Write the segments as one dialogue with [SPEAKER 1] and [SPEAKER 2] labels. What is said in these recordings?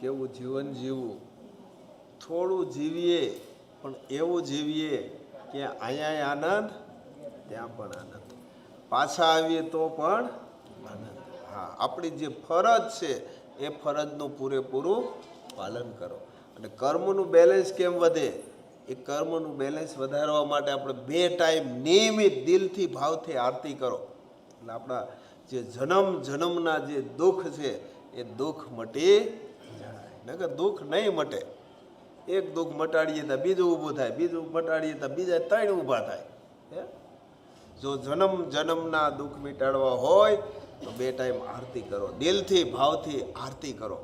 [SPEAKER 1] કેવું જીવન જીવવું, થોડું જીવીએ પણ એવું જીવીએ કે અહીંયા આનંદ ત્યાં પણ આનંદ, પાછા આવીએ તો પણ આનંદ. હા, આપણી જે ફરજ છે એ ફરજનું પૂરેપૂરું પાલન કરો. અને કર્મનું બેલેન્સ કેમ વધે? એ કર્મનું બેલેન્સ વધારવા માટે આપણે 2 ટાઈમ નિયમિત દિલથી ભાવથી આરતી કરો. એટલે આપણા જે જન્મના જે દુઃખ છે એ દુઃખ મટી જાય. નકર દુઃખ નહીં મટે. એક દુઃખ મટાડીએ તો બીજું ઊભું થાય, બીજું મટાડીએ તો બીજા 3 ઊભા થાય. હે, જો જન્મના દુઃખ મિટાડવા હોય તો 2 ટાઈમ આરતી કરો, દિલથી ભાવથી આરતી કરો.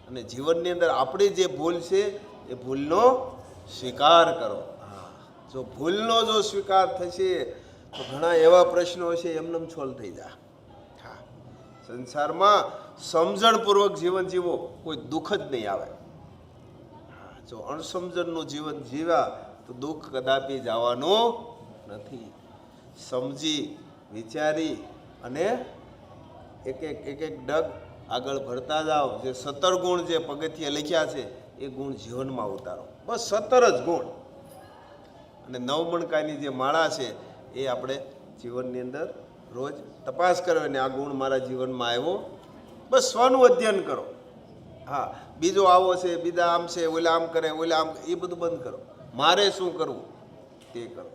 [SPEAKER 1] અને જીવનની અંદર આપણી જે ભૂલ છે એ ભૂલનો સ્વીકાર કરો. હા, જો ભૂલનો જો સ્વીકાર થશે તો ઘણા એવા પ્રશ્નો છે એમનેમ સોલ્વ થઈ જાય. હા, સંસારમાં સમજણપૂર્વક જીવન જીવો, કોઈ દુઃખ જ નહીં આવે. હા, જો અણસમજણનું જીવન જીવ્યા તો દુઃખ કદાપી જવાનું નથી. સમજી વિચારી અને એક એક ડગ આગળ ભરતા જાઓ. જે 17 ગુણ જે પગથિયે લખ્યા છે એ ગુણ જીવનમાં ઉતારો. બસ 17 જ ગુણ. અને 9 મણકાની જે માળા છે એ આપણે જીવનની અંદર રોજ તપાસ કરો ને આ ગુણ મારા જીવનમાં આવ્યો. બસ સ્વનું અધ્યયન કરો. હા, બીજો આવો છે, બીજા આમ છે, ઓલા આમ કરે, ઓલા આમ, એ બધું બંધ કરો. મારે શું કરવું તે કરો.